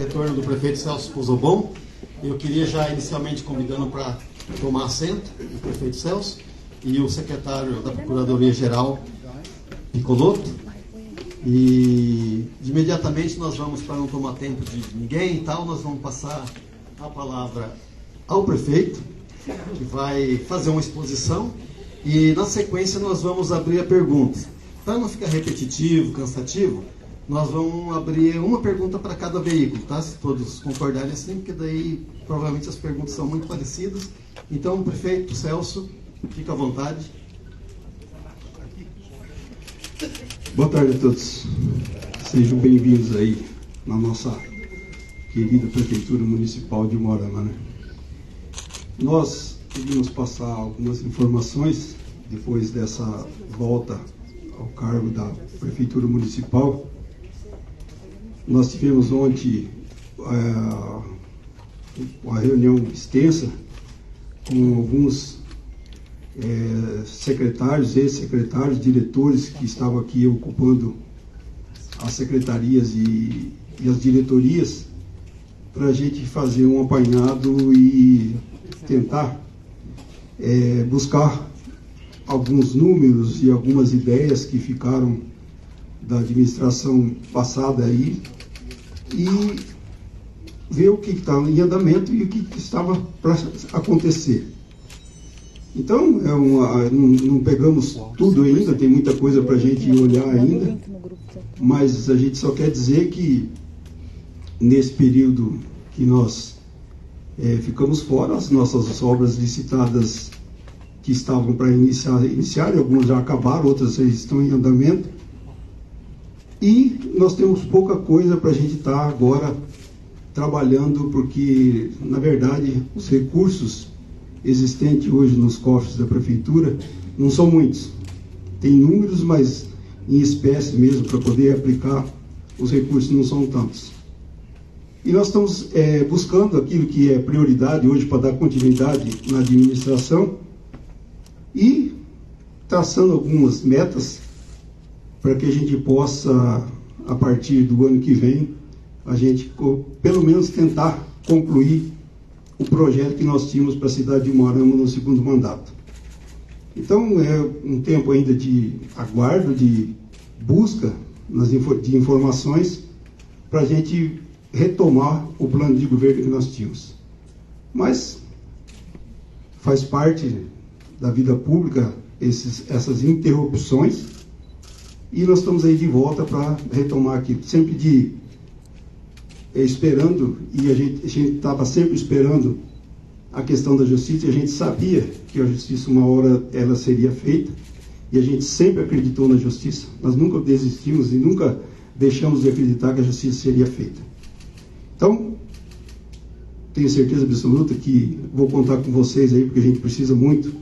Retorno do prefeito Celso Pozzobon. Eu queria já inicialmente convidando para tomar assento o prefeito Celso e o secretário da Procuradoria-Geral, Picoloto. E imediatamente nós vamos, para não tomar tempo de ninguém e tal, nós vamos passar a palavra ao prefeito, que vai fazer uma exposição, e na sequência nós vamos abrir a pergunta. Para não ficar repetitivo, cansativo, nós vamos abrir uma pergunta para cada veículo, tá? Se todos concordarem assim, porque daí provavelmente as perguntas são muito parecidas. Então, prefeito Celso, fica à vontade. Boa tarde a todos. Sejam bem-vindos aí na nossa querida Prefeitura Municipal de Umuarama, né? Nós queríamos passar algumas informações depois dessa volta ao cargo da Prefeitura Municipal. Nós tivemos ontem uma reunião extensa com alguns secretários, ex-secretários, diretores que estavam aqui ocupando as secretarias e as diretorias, para a gente fazer um apanhado e tentar buscar alguns números e algumas ideias que ficaram da administração passada aí e ver o que está em andamento e o que estava para acontecer. Então, não pegamos tudo ainda, tem muita coisa para a gente olhar ainda, mas a gente só quer dizer que nesse período que nós ficamos fora, as nossas obras licitadas que estavam para iniciar, algumas já acabaram, outras estão em andamento, e nós temos pouca coisa para a gente estar agora trabalhando, porque, na verdade, os recursos existentes hoje nos cofres da Prefeitura não são muitos. Tem números, mas em espécie mesmo, para poder aplicar, os recursos não são tantos. E nós estamos buscando aquilo que é prioridade hoje para dar continuidade na administração e traçando algumas metas para que a gente possa, a partir do ano que vem, a gente pelo menos tentar concluir o projeto que nós tínhamos para a cidade de Umuarama no segundo mandato. Então, é um tempo ainda de aguardo, de busca de informações para a gente retomar o plano de governo que nós tínhamos. Mas faz parte da vida pública essas interrupções, e nós estamos aí de volta para retomar aquilo, sempre esperando, e a gente estava sempre esperando a questão da justiça, e a gente sabia que a justiça uma hora ela seria feita, e a gente sempre acreditou na justiça. Nós nunca desistimos e nunca deixamos de acreditar que a justiça seria feita. Então, tenho certeza absoluta que vou contar com vocês aí, porque a gente precisa muito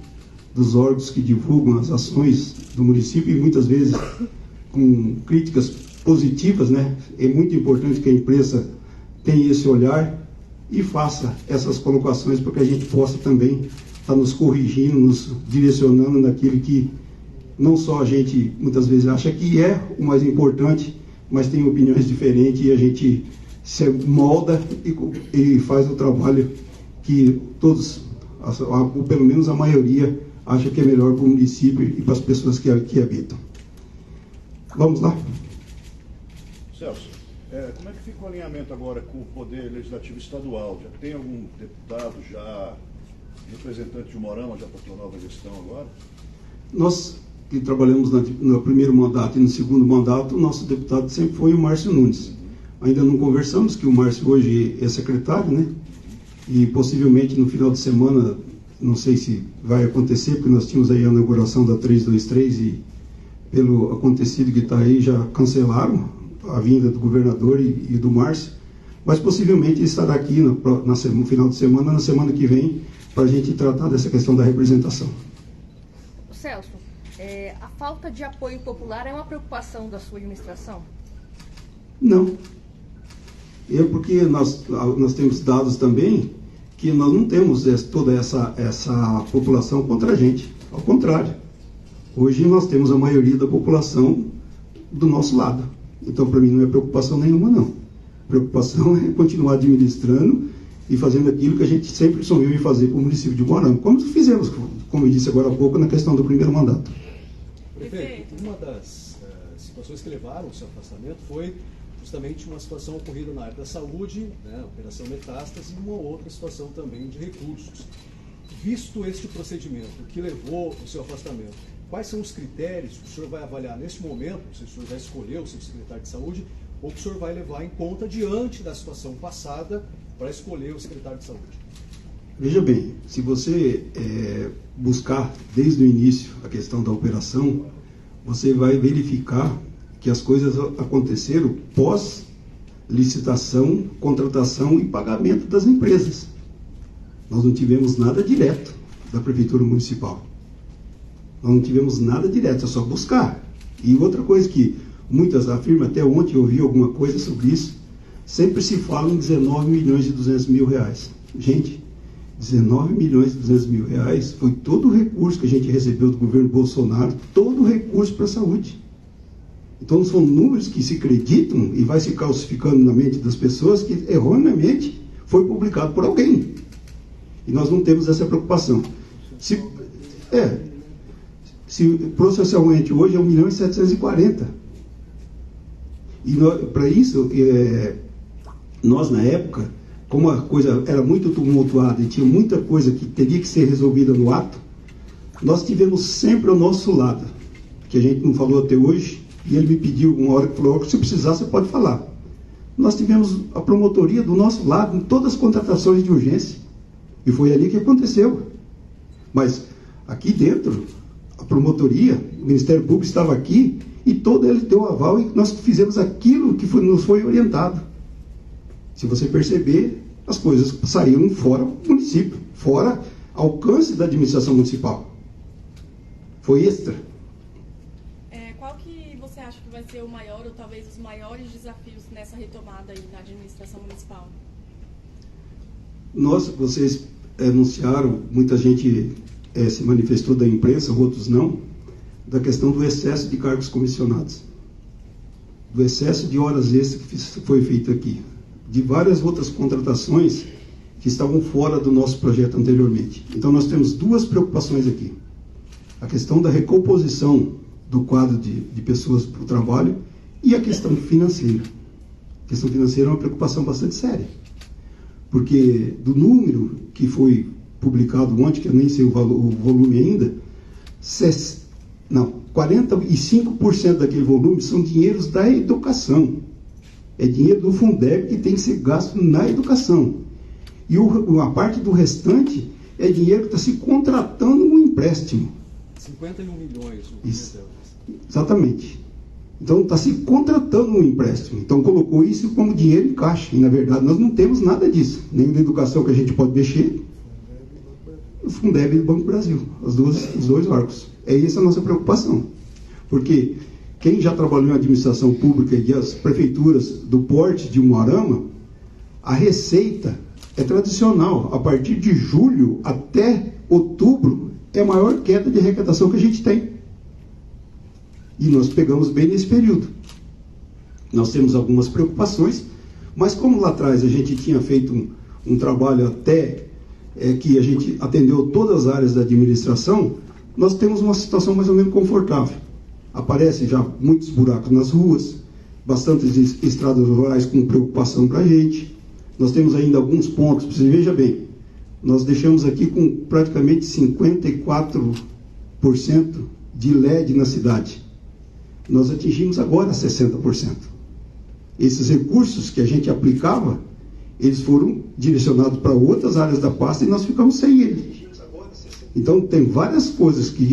dos órgãos que divulgam as ações do município, e muitas vezes com críticas positivas, né? É muito importante que a imprensa tenha esse olhar e faça essas colocações para que a gente possa também estar nos corrigindo, nos direcionando naquilo que não só a gente muitas vezes acha que é o mais importante, mas tem opiniões diferentes, e a gente se molda e faz o trabalho que todos, ou pelo menos a maioria, acha que é melhor para o município e para as pessoas que aqui habitam. Vamos lá? Celso, como é que fica o alinhamento agora com o Poder Legislativo Estadual? Já tem algum deputado, já representante de Umuarama, já para a tua nova gestão agora? Nós que trabalhamos no primeiro mandato e no segundo mandato, o nosso deputado sempre foi o Márcio Nunes. Ainda não conversamos, que o Márcio hoje é secretário, né? E possivelmente no final de semana, não sei se vai acontecer, porque nós tínhamos aí a inauguração da 323 e pelo acontecido que está aí, já cancelaram a vinda do governador e do Márcio, mas possivelmente ele estará aqui no final de semana, na semana que vem, para a gente tratar dessa questão da representação. Celso, a falta de apoio popular é uma preocupação da sua administração? Não. Porque nós temos dados também que nós não temos toda essa população contra a gente. Ao contrário. Hoje nós temos a maioria da população do nosso lado. Então, para mim, não é preocupação nenhuma, não. preocupação é continuar administrando e fazendo aquilo que a gente sempre sonhou em fazer para o município de Umuarama, como fizemos, como eu disse agora há pouco, na questão do primeiro mandato. Prefeito, uma das situações que levaram ao seu afastamento foi justamente uma situação ocorrida na área da saúde, né, operação metástase, e uma outra situação também de recursos. Visto este procedimento que levou ao seu afastamento, quais são os critérios que o senhor vai avaliar neste momento, se o senhor vai escolher o seu secretário de saúde, ou que o senhor vai levar em conta diante da situação passada para escolher o secretário de saúde? Veja bem, se você buscar desde o início a questão da operação, você vai verificar que as coisas aconteceram pós licitação, contratação e pagamento das empresas. Nós não tivemos nada direto da Prefeitura Municipal. Nós não tivemos nada direto, é só buscar. E outra coisa que muitas afirmam, até ontem eu ouvi alguma coisa sobre isso, sempre se fala em 19 milhões e 200 mil reais. Gente, 19 milhões e 200 mil reais foi todo o recurso que a gente recebeu do governo Bolsonaro, todo o recurso para a saúde. Então são números que se acreditam e vai se calcificando na mente das pessoas que erroneamente foi publicado por alguém. E nós não temos essa preocupação. Se processualmente hoje é 1 milhão e 740. E para isso, nós na época, como a coisa era muito tumultuada e tinha muita coisa que teria que ser resolvida no ato, nós tivemos sempre ao nosso lado, que a gente não falou até hoje, e ele me pediu uma hora que falou, se precisar você pode falar. Nós tivemos a promotoria do nosso lado em todas as contratações de urgência, e foi ali que aconteceu. Mas aqui dentro, a promotoria, o Ministério Público estava aqui, e todo ele deu aval e nós fizemos aquilo que nos foi orientado. Se você perceber, as coisas saíram fora do município, fora alcance da administração municipal. Foi extra. Qual que você acha que vai ser o maior, ou talvez os maiores desafios nessa retomada aí na administração municipal? Vocês anunciaram, muita gente se manifestou da imprensa, outros não, da questão do excesso de cargos comissionados, do excesso de horas extras que foi feito aqui, de várias outras contratações que estavam fora do nosso projeto anteriormente. Então nós temos duas preocupações aqui. A questão da recomposição do quadro de pessoas para o trabalho e a questão financeira. A questão financeira é uma preocupação bastante séria, porque do número que foi publicado ontem, que eu nem sei o volume ainda, 45% daquele volume são dinheiros da educação. É dinheiro do Fundeb que tem que ser gasto na educação. E uma parte do restante é dinheiro que está se contratando um empréstimo. 51 milhões. Isso. Exatamente. Então está se contratando um empréstimo. Então colocou isso como dinheiro em caixa. E na verdade nós não temos nada disso. Nem da educação que a gente pode mexer, o Fundeb e o Banco do Brasil. Os dois órgãos. É essa a nossa preocupação. Porque quem já trabalhou em administração pública e as prefeituras do porte de Umuarama, a receita é tradicional. A partir de julho até outubro é a maior queda de arrecadação que a gente tem. E nós pegamos bem nesse período. Nós temos algumas preocupações, mas como lá atrás a gente tinha feito um trabalho até que a gente atendeu todas as áreas da administração, nós temos uma situação mais ou menos confortável. Aparecem já muitos buracos nas ruas, bastantes estradas rurais com preocupação para a gente. Nós temos ainda alguns pontos, você veja bem, nós deixamos aqui com praticamente 54% de LED na cidade. Nós atingimos agora 60%. Esses recursos que a gente aplicava, eles foram direcionados para outras áreas da pasta e nós ficamos sem eles. Então tem várias coisas que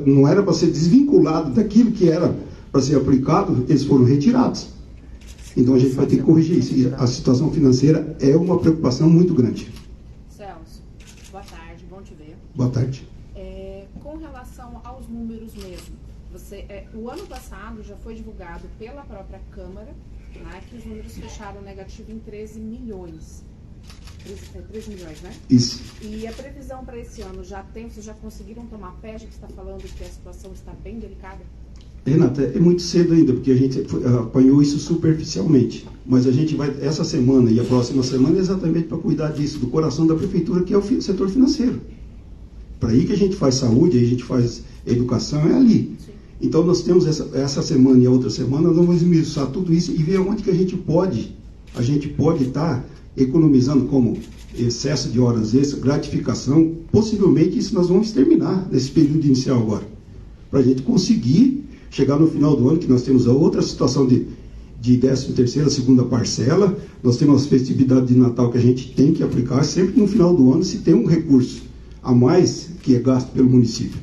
não era para ser desvinculado daquilo que era para ser aplicado, eles foram retirados. Então a gente vai ter que corrigir isso. E a situação financeira é uma preocupação muito grande. Celso, boa tarde, bom te ver. Boa tarde. Com relação aos números mesmo, o ano passado já foi divulgado pela própria Câmara, né, que os números fecharam negativo em 13 milhões. 13 milhões, né? Isso. E a previsão para esse ano vocês já conseguiram tomar pé? A gente está falando que a situação está bem delicada? Renata, é muito cedo ainda, porque a gente apanhou isso superficialmente. Mas a gente vai, essa semana e a próxima semana, exatamente para cuidar disso, do coração da prefeitura, que é o setor financeiro. Para aí que a gente faz saúde, aí a gente faz educação, é ali. Então nós temos essa semana e a outra semana, nós vamos esmiuçar tudo isso e ver onde que a gente pode estar economizando, como excesso de horas extras, gratificação. Possivelmente isso nós vamos terminar nesse período inicial agora, para a gente conseguir chegar no final do ano, que nós temos a outra situação de 13ª, segunda parcela, nós temos as festividades de Natal que a gente tem que aplicar, sempre no final do ano se tem um recurso a mais que é gasto pelo município.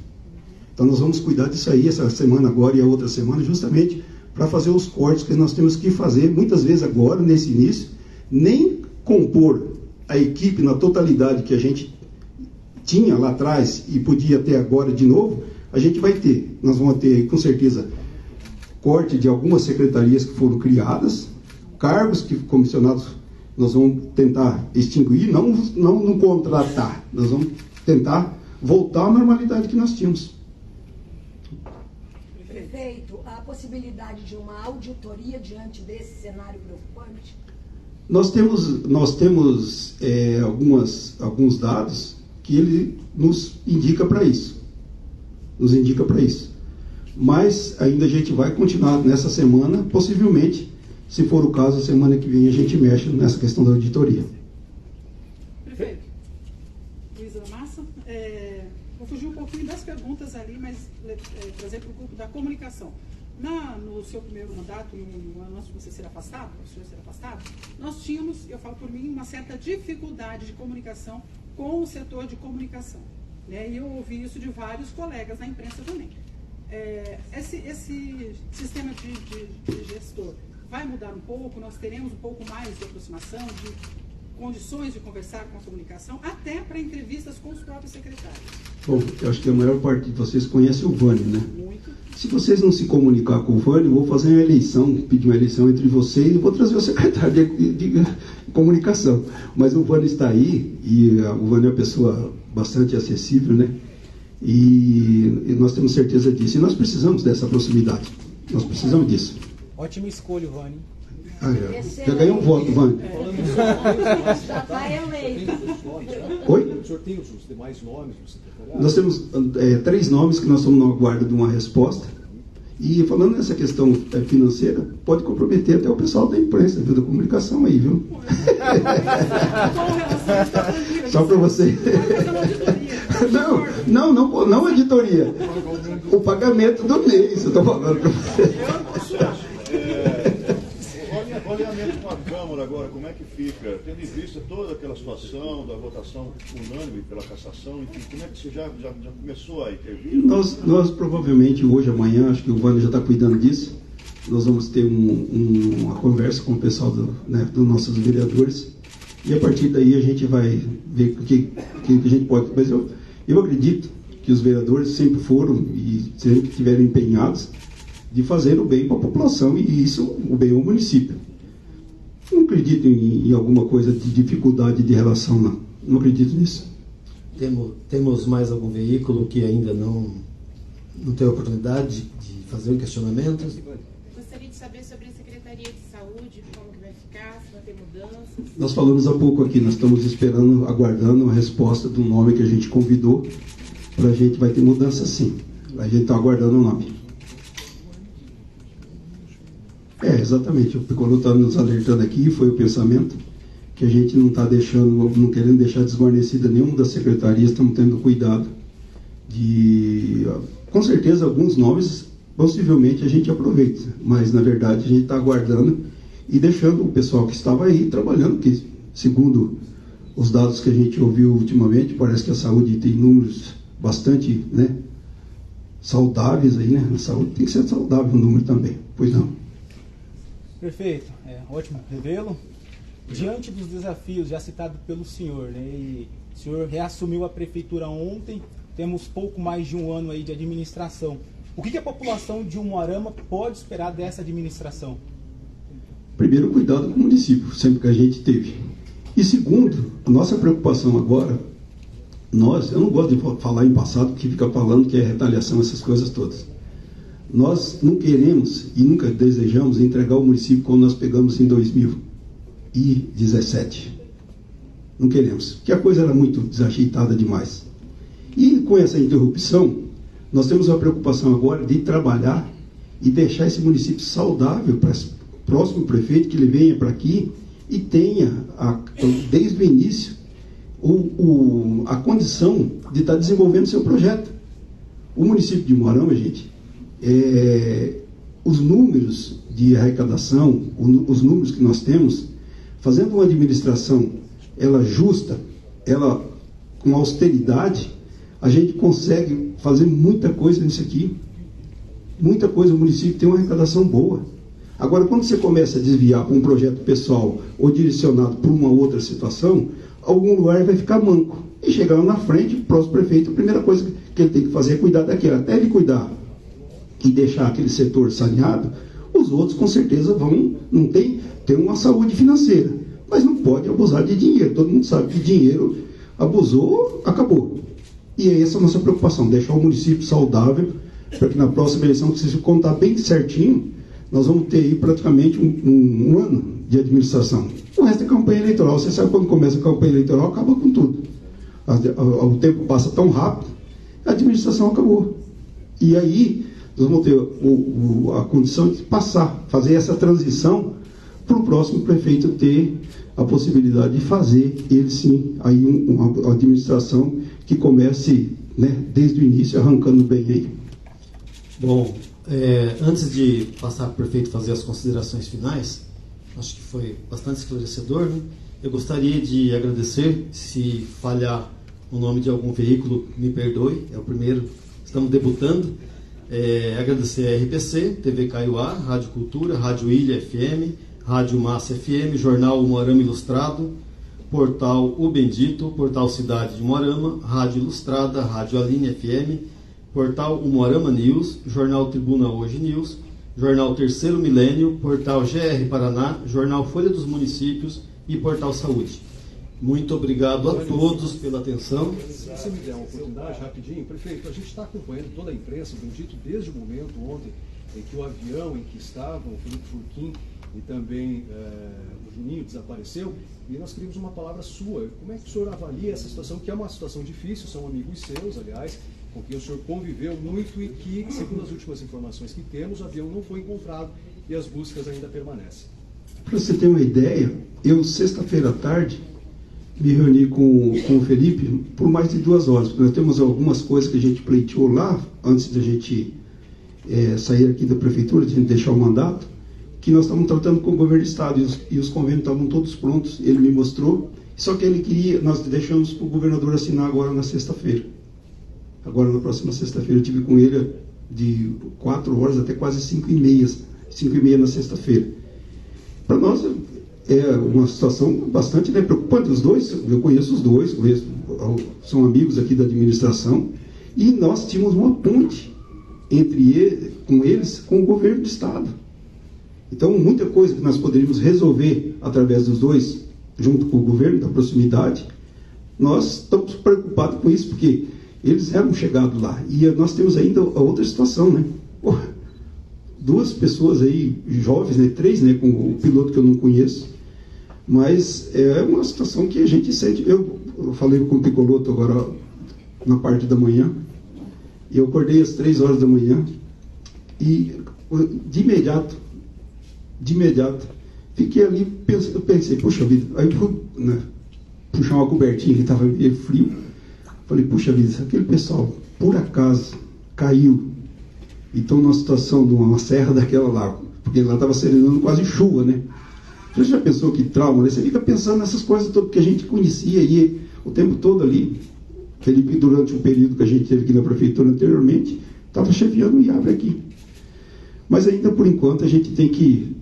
Então nós vamos cuidar disso aí, essa semana agora e a outra semana, justamente para fazer os cortes que nós temos que fazer, muitas vezes agora, nesse início, nem compor a equipe na totalidade que a gente tinha lá atrás e podia ter agora de novo, a gente vai ter. Nós vamos ter, com certeza, corte de algumas secretarias que foram criadas, cargos que comissionados nós vamos tentar extinguir, não contratar, nós vamos tentar voltar à normalidade que nós tínhamos. Prefeito, a possibilidade de uma auditoria diante desse cenário preocupante? Nós temos alguns dados que ele nos indica para isso. Mas ainda a gente vai continuar nessa semana, possivelmente, se for o caso, a semana que vem a gente mexe nessa questão da auditoria. Prefeito, Luísa Massa, vou fugir um pouquinho das perguntas ali, mas trazer para o grupo da comunicação. No seu primeiro mandato, no ano antes de você ser afastado, nós tínhamos, eu falo por mim, uma certa dificuldade de comunicação com o setor de comunicação. E eu ouvi isso de vários colegas na imprensa também. Esse sistema de gestor vai mudar um pouco, nós teremos um pouco mais de aproximação, de condições de conversar com a comunicação, até para entrevistas com os próprios secretários. Bom, eu acho que a maior parte de vocês conhece o Vânio, né? Muito. Se vocês não se comunicar com o Vânio, eu vou fazer uma eleição, pedir uma eleição entre vocês e vou trazer o secretário de comunicação. Mas o Vânio está aí, e o Vânio é uma pessoa bastante acessível, né? E nós temos certeza disso. E nós precisamos dessa proximidade. Nós precisamos disso. Ótima escolha, Vânio. Já ganhou um voto, Vânio. Já está eleito. Oi? O senhor tem os demais nomes do secretariado? Nós temos 3 nomes que nós estamos na guarda de uma resposta. E falando nessa questão financeira, pode comprometer até o pessoal da imprensa, viu, da comunicação aí, viu? Só para você. Não auditoria. O pagamento do mês, eu estou falando para você. O alinhamento com a Câmara agora, como é que fica? Tendo em vista toda aquela situação da votação unânime pela cassação, enfim, como é que você já começou a intervir? Nós provavelmente hoje, amanhã, acho que o Vânio já está cuidando disso, nós vamos ter uma conversa com o pessoal dos nossos vereadores, e a partir daí a gente vai ver o que a gente pode. Mas eu acredito que os vereadores sempre foram e sempre estiveram empenhados de fazer o bem para a população, e isso, o bem ao município. Não acredito em alguma coisa de dificuldade de relação, não. Não acredito nisso. Temos mais algum veículo que ainda não tem oportunidade de fazer um questionamento? Gostaria de saber sobre a Secretaria de Saúde, como que vai ficar, se vai ter mudanças. Nós falamos há pouco aqui, nós estamos aguardando a resposta do nome que a gente convidou, para a gente vai ter mudança sim. A gente está aguardando o nome. Exatamente, o Picolô está nos alertando aqui, foi o pensamento, que a gente não está não querendo deixar desguarnecida nenhuma das secretarias, estamos tendo cuidado de, com certeza, alguns nomes, possivelmente a gente aproveita, mas na verdade a gente está aguardando e deixando o pessoal que estava aí trabalhando, que segundo os dados que a gente ouviu ultimamente, parece que a saúde tem números bastante, saudáveis aí, né? A saúde tem que ser saudável o número também, pois não. Perfeito, ótimo revelo. Diante dos desafios já citados pelo senhor, e o senhor reassumiu a prefeitura ontem, temos pouco mais de um ano aí de administração. O que a população de Umuarama pode esperar dessa administração? Primeiro, cuidado com o município, sempre que a gente teve. E segundo, a nossa preocupação agora, eu não gosto de falar em passado, porque fica falando que é retaliação, essas coisas todas. Nós não queremos e nunca desejamos entregar o município como nós pegamos em 2017. Não queremos, porque a coisa era muito desajeitada demais. E com essa interrupção, nós temos a preocupação agora de trabalhar e deixar esse município saudável para o próximo prefeito que ele venha para aqui e tenha, desde o início, a condição de estar desenvolvendo seu projeto. O município de Moarama, gente, os números de arrecadação, os números que nós temos, fazendo uma administração ela justa, ela com austeridade, a gente consegue fazer muita coisa nisso aqui. Muita coisa, o município tem uma arrecadação boa. Agora, quando você começa a desviar para um projeto pessoal ou direcionado para uma outra situação, algum lugar vai ficar manco. E chegar lá na frente, o próximo prefeito, a primeira coisa que ele tem que fazer é cuidar daquilo. Até ele cuidar e deixar aquele setor saneado, os outros com certeza vão, não tem uma saúde financeira, mas não pode abusar de dinheiro. Todo mundo sabe que dinheiro abusou, acabou. E é essa a nossa preocupação, deixar o município saudável, para que na próxima eleição, se contar bem certinho, nós vamos ter aí praticamente um ano de administração. O resto é campanha eleitoral. Você sabe, quando começa a campanha eleitoral, acaba com tudo. O tempo passa tão rápido, a administração acabou. E aí, nós vamos ter a condição de fazer essa transição para o próximo prefeito ter a possibilidade de fazer, ele sim, aí uma administração que comece, né, desde o início, arrancando bem aí. Bom, antes de passar para o prefeito fazer as considerações finais, acho que foi bastante esclarecedor, né? Eu gostaria de agradecer, se falhar o nome de algum veículo, me perdoe, é o primeiro, estamos debutando. Agradecer a RPC, TV Caiuá, Rádio Cultura, Rádio Ilha FM, Rádio Massa FM, Jornal Moarama Ilustrado, Portal O Bendito, Portal Cidade de Moarama, Rádio Ilustrada, Rádio Aline FM, Portal O Moarama News, Jornal Tribuna Hoje News, Jornal Terceiro Milênio, Portal GR Paraná, Jornal Folha dos Municípios e Portal Saúde. Muito obrigado a todos pela atenção. Se você me der uma oportunidade, rapidinho, prefeito, a gente está acompanhando toda a imprensa, o Bendito, desde o momento ontem em que o avião em que estavam, o Felipe Furquim e também o Juninho desapareceu, e nós queríamos uma palavra sua. Como é que o senhor avalia essa situação, que é uma situação difícil, são amigos seus, aliás, com quem o senhor conviveu muito e que, segundo as últimas informações que temos, o avião não foi encontrado e as buscas ainda permanecem. Para você ter uma ideia, eu, sexta-feira à tarde, me reuni com o Felipe por mais de 2 horas, porque nós temos algumas coisas que a gente pleiteou lá, antes da gente sair aqui da prefeitura, de a gente deixar o mandato, que nós estávamos tratando com o governo do estado, e os convênios estavam todos prontos, ele me mostrou, só que ele queria, nós deixamos para o governador assinar agora na sexta-feira. Agora, na próxima sexta-feira, eu estive com ele de 4 horas até quase 5h30 na sexta-feira. Para nós é uma situação bastante, né, preocupante. Os dois, eu conheço os dois, são amigos aqui da administração, e nós tínhamos uma ponte com eles, com o governo do estado. Então, muita coisa que nós poderíamos resolver através dos dois, junto com o governo, da proximidade, nós estamos preocupados com isso, porque eles eram chegados lá. E nós temos ainda a outra situação, né? 2 pessoas aí, jovens, né? 3, né? Com o piloto que eu não conheço. Mas é uma situação que a gente sente. Eu falei com o piloto agora na parte da manhã. E eu acordei às 3 horas da manhã. E de imediato, fiquei ali, pensei, puxa vida. Aí eu fui, né, puxar uma cobertinha que estava meio frio. Falei, puxa vida, se aquele pessoal, por acaso, caiu e estão numa situação de uma serra daquela lá, porque lá estava serenando quase chuva, né? Você já pensou que trauma, né? Você fica pensando nessas coisas todas que a gente conhecia e o tempo todo ali. Felipe, durante o período que a gente teve aqui na prefeitura anteriormente, estava chefiando o IAB aqui. Mas ainda, por enquanto, a gente tem que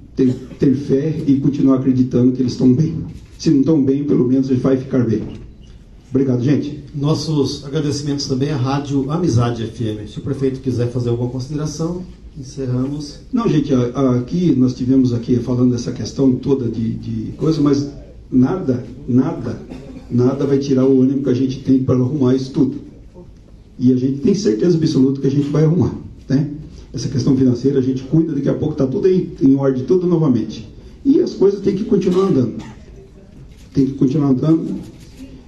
ter fé e continuar acreditando que eles estão bem. Se não estão bem, pelo menos vai ficar bem. Obrigado, gente. Nossos agradecimentos também à Rádio Amizade FM. Se o prefeito quiser fazer alguma consideração, encerramos. Não, gente, aqui nós tivemos aqui falando dessa questão toda de coisa, mas nada vai tirar o ânimo que a gente tem para arrumar isso tudo. E a gente tem certeza absoluta que a gente vai arrumar, né? essa questão financeira a gente cuida, daqui a pouco está tudo em ordem, tudo novamente. E as coisas têm que continuar andando. Tem que continuar andando.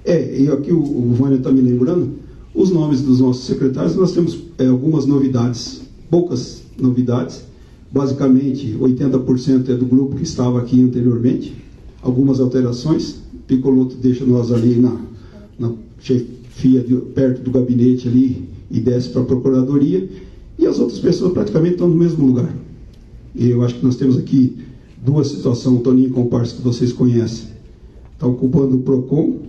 E aqui o Vânia está me lembrando, os nomes dos nossos secretários, nós temos algumas novidades, poucas novidades, basicamente 80% é do grupo que estava aqui anteriormente, algumas alterações, Picoloto deixa nós ali na chefia, perto do gabinete ali, e desce para a procuradoria, e as outras pessoas praticamente estão no mesmo lugar. E eu acho que nós temos aqui duas situações, o Toninho Comparsa, que vocês conhecem, está ocupando o PROCON,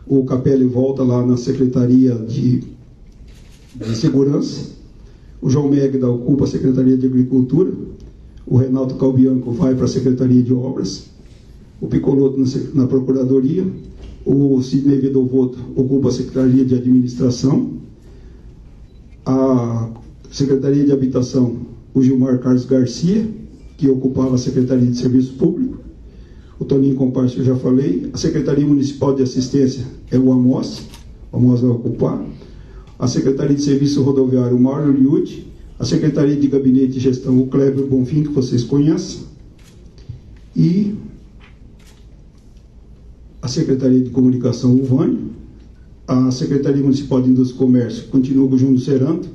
o Capelli volta lá na Secretaria de Segurança, o João Megda ocupa a Secretaria de Agricultura, o Renato Calbianco vai para a Secretaria de Obras, o Picoloto na Procuradoria, o Sidney Vedovoto ocupa a Secretaria de Administração, a Secretaria de Habitação, o Gilmar Carlos Garcia, que ocupava a Secretaria de Serviço Público, o Toninho Comparsa, eu já falei, a Secretaria Municipal de Assistência é o Amos vai ocupar, a Secretaria de Serviço Rodoviário, o Mauro Liucci, a Secretaria de Gabinete e Gestão, o Kleber Bonfim, que vocês conhecem, e a Secretaria de Comunicação, o Vânia, a Secretaria Municipal de Indústria e Comércio continua com o Júnior Seranto,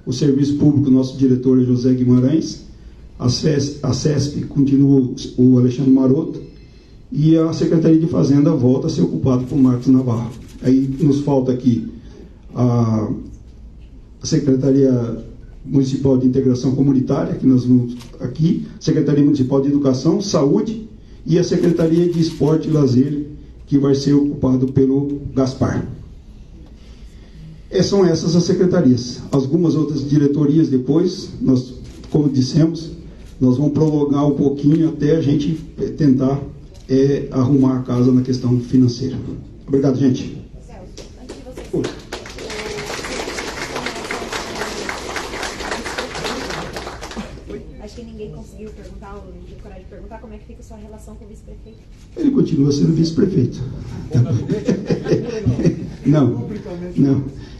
o Serviço Público, nosso diretor é José Guimarães, a CESP continua o Alexandre Maroto, e a Secretaria de Fazenda volta a ser ocupada por Marcos Navarro. Aí nos falta aqui a Secretaria Municipal de Integração Comunitária, que nós vamos aqui, Secretaria Municipal de Educação, Saúde, e a Secretaria de Esporte e Lazer, que vai ser ocupado pelo Gaspar. São essas as secretarias. Algumas outras diretorias depois, nós, como dissemos, nós vamos prolongar um pouquinho até a gente tentar arrumar a casa na questão financeira. Obrigado, gente. Celso, antes de você... Acho que ninguém conseguiu perguntar, ou não teve coragem de perguntar, como é que fica a sua relação com o vice-prefeito? Ele continua sendo vice-prefeito. Não.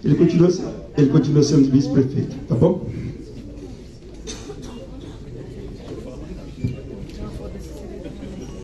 Ele continua sendo vice-prefeito, tá bom?